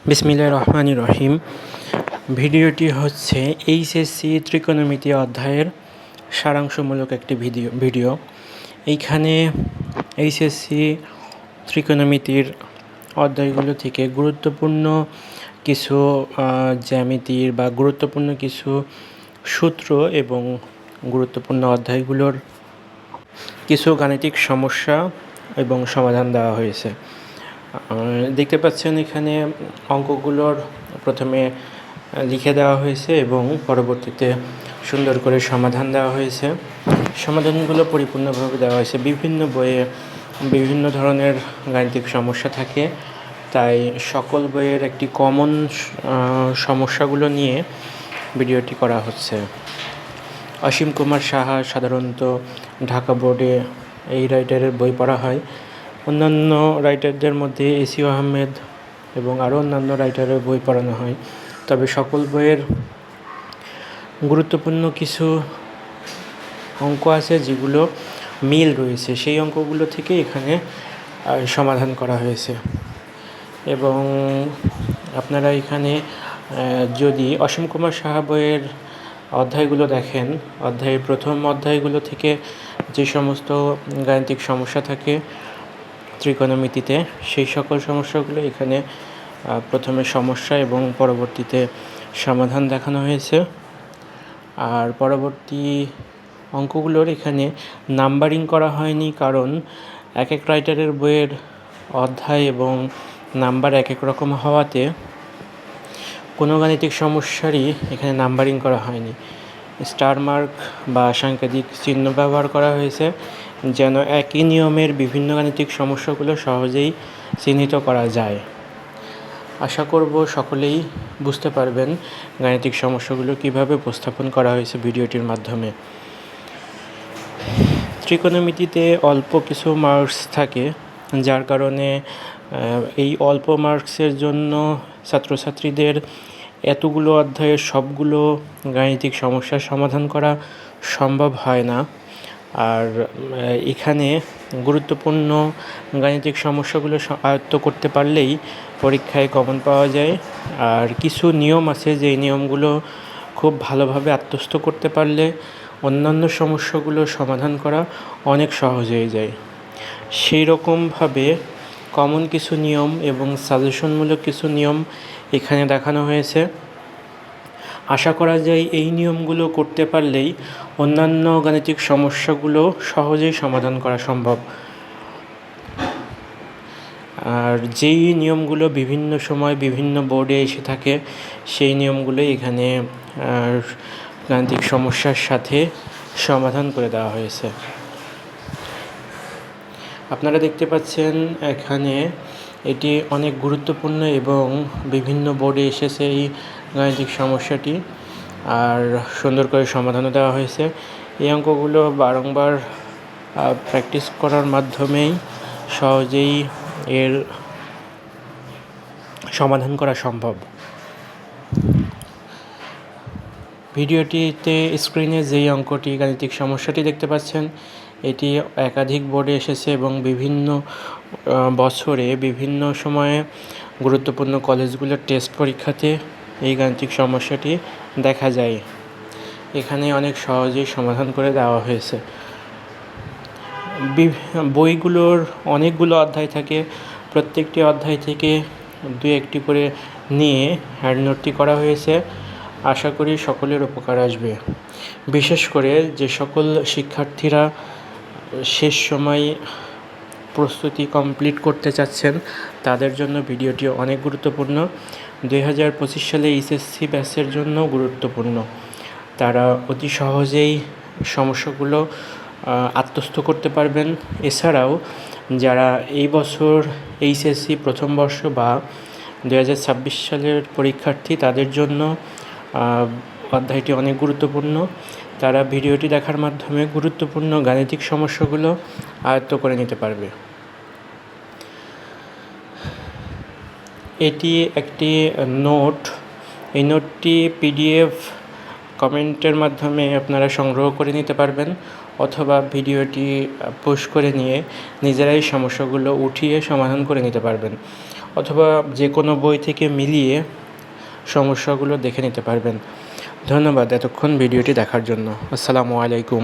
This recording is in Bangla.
বিসমিল্লাহির রহমানির রহিম। ভিডিওটি হচ্ছে এইচএসসি ত্রিকোণমিতি অধ্যায়ের সারাংশমূলক একটি ভিডিও। এইখানে এইচএসসি ত্রিকোণমিতির অধ্যায়গুলো থেকে গুরুত্বপূর্ণ কিছু জ্যামিতির বা গুরুত্বপূর্ণ কিছু সূত্র এবং গুরুত্বপূর্ণ অধ্যায়গুলোর কিছু গাণিতিক সমস্যা এবং সমাধান দেওয়া হয়েছে। দেখতে পাচ্ছেন এখানে অঙ্কগুলোর প্রথমে লিখে দেওয়া হয়েছে এবং পরবর্তীতে সুন্দর করে সমাধান দেওয়া হয়েছে। সমাধানগুলো পরিপূর্ণভাবে দেওয়া হয়েছে। বিভিন্ন বইয়ে বিভিন্ন ধরনের গাণিতিক সমস্যা থাকে, তাই সকল বইয়ের একটি কমন সমস্যাগুলো নিয়ে ভিডিওটি করা হচ্ছে। অসীম কুমার সাহা সাধারণত ঢাকা বোর্ডে এই রাইটারের বই পড়া হয়। অন্যান্য রাইটারদের মধ্যে এসিউ আহমেদ এবং আরও অন্যান্য রাইটারের বই পড়ানো হয়। তবে সকল বইয়ের গুরুত্বপূর্ণ কিছু অঙ্ক আছে যেগুলো মিল রয়েছে, সেই অঙ্কগুলো থেকে এখানে সমাধান করা হয়েছে। এবং আপনারা এখানে যদি অসীম কুমার সাহা বইয়ের অধ্যায়গুলো দেখেন, অধ্যায়ের প্রথম অধ্যায়গুলো থেকে যে সমস্ত গাণিতিক সমস্যা থাকে ত্রিকোণমিতিতে, সেই সকল সমস্যাগুলো এখানে প্রথমে সমস্যা এবং পরবর্তীতে সমাধান দেখানো হয়েছে। আর পরবর্তী অঙ্কগুলোর এখানে নাম্বারিং করা হয়নি, কারণ এক এক রাইটারের বইয়ের অধ্যায় এবং নাম্বার এক এক রকম হওয়াতে কোনো গাণিতিক সমস্যারই এখানে নাম্বারিং করা হয়নি। স্টার মার্ক বা সাংকেতিক চিহ্ন ব্যবহার করা হয়েছে যেন একই নিয়মের বিভিন্ন গাণিতিক সমস্যাগুলো সহজেই চিহ্নিত করা যায়। আশা করব সকলেই বুঝতে পারবেন গাণিতিক সমস্যাগুলো কিভাবে উপস্থাপন করা হয়েছে ভিডিওটির মাধ্যমে। ত্রিকোণমিতিতে অল্প কিছু মার্কস থাকে, যার কারণে এই অল্প মার্কসের জন্য ছাত্রছাত্রীদের এতগুলো অধ্যায়ের সবগুলো গাণিতিক সমস্যার সমাধান করা সম্ভব হয় না। আর এখানে গুরুত্বপূর্ণ গাণিতিক সমস্যাগুলো আয়ত্ত করতে পারলেই পরীক্ষায় কমন পাওয়া যায়। আর কিছু নিয়ম আছে, যেই নিয়মগুলো খুব ভালোভাবে আত্মস্থ করতে পারলে অন্যান্য সমস্যাগুলো সমাধান করা অনেক সহজ হয়ে যায়। সেই রকমভাবে কমন কিছু নিয়ম এবং সাজেশনমূলক কিছু নিয়ম এখানে দেখানো হয়েছে। আশা করা যায় এই নিয়মগুলো করতে পারলেই অন্যান্য গাণিতিক সমস্যাগুলো সহজেই সমাধান করা সম্ভব। আর যেই নিয়মগুলো বিভিন্ন সময় বিভিন্ন বোর্ডে এসে থাকে, সেই নিয়মগুলোই এখানে গাণিতিক সমস্যার সাথে সমাধান করে দেওয়া হয়েছে। আপনারা দেখতে পাচ্ছেন এখানে এটি অনেক গুরুত্বপূর্ণ এবং বিভিন্ন বোর্ডে এসেছে এই গাণিতিক সমস্যাটি, আর সুন্দর করে সমাধানও দেওয়া হয়েছে। এই অঙ্কগুলো বারংবার প্র্যাকটিস করার মাধ্যমেই সহজেই এর সমাধান করা সম্ভব। ভিডিওটিতে স্ক্রিনে যেই অঙ্কটি গাণিতিক সমস্যাটি দেখতে পাচ্ছেন, এটি একাধিক বোর্ডে এসেছে এবং বিভিন্ন বছরে বিভিন্ন সময়ে গুরুত্বপূর্ণ কলেজগুলোর টেস্ট পরীক্ষাতে এই গাণিতিক সমস্যাটি দেখা যায়। এখানে অনেক সহজেই সমাধান করে দেওয়া হয়েছে। বইগুলোর অনেকগুলো অধ্যায় থাকে, প্রত্যেকটি অধ্যায় থেকে দু একটি করে নিয়ে হ্যান্ডনোটটি করা হয়েছে। আশা করি সকলের উপকার আসবে। বিশেষ করে যে সকল শিক্ষার্থীরা শেষ সময় প্রস্তুতি কমপ্লিট করতে চাচ্ছেন, তাদের জন্য ভিডিওটি অনেক গুরুত্বপূর্ণ। 2025 সালে এইচএসসি ব্যাচের জন্য গুরুত্বপূর্ণ। তারা অতি সহজেই সমস্যাগুলো আত্মস্থ করতে পারবেন। এছাড়াও যারা এই বছর এইচএসসি প্রথম বর্ষ বা 2026 সালের পরীক্ষার্থী, তাদের জন্য অধ্যায়টি অনেক গুরুত্বপূর্ণ। তারা ভিডিওটি দেখার মাধ্যমে গুরুত্বপূর্ণ গাণিতিক সমস্যাগুলো আয়ত্ত করে নিতে পারবে। এটি একটি নোট। এই নোটটি পিডিএফ কমেন্টের মাধ্যমে আপনারা সংগ্রহ করে নিতে পারবেন, অথবা ভিডিওটি পোস্ট করে নিয়ে নিজেরাই সমস্যাগুলো উঠিয়ে সমাধান করে নিতে পারবেন। অথবা যে কোনো বই থেকে মিলিয়ে সমস্যাগুলো দেখে নিতে পারবেন। ধন্যবাদ এতক্ষণ ভিডিওটি দেখার জন্য। আসসালামু আলাইকুম।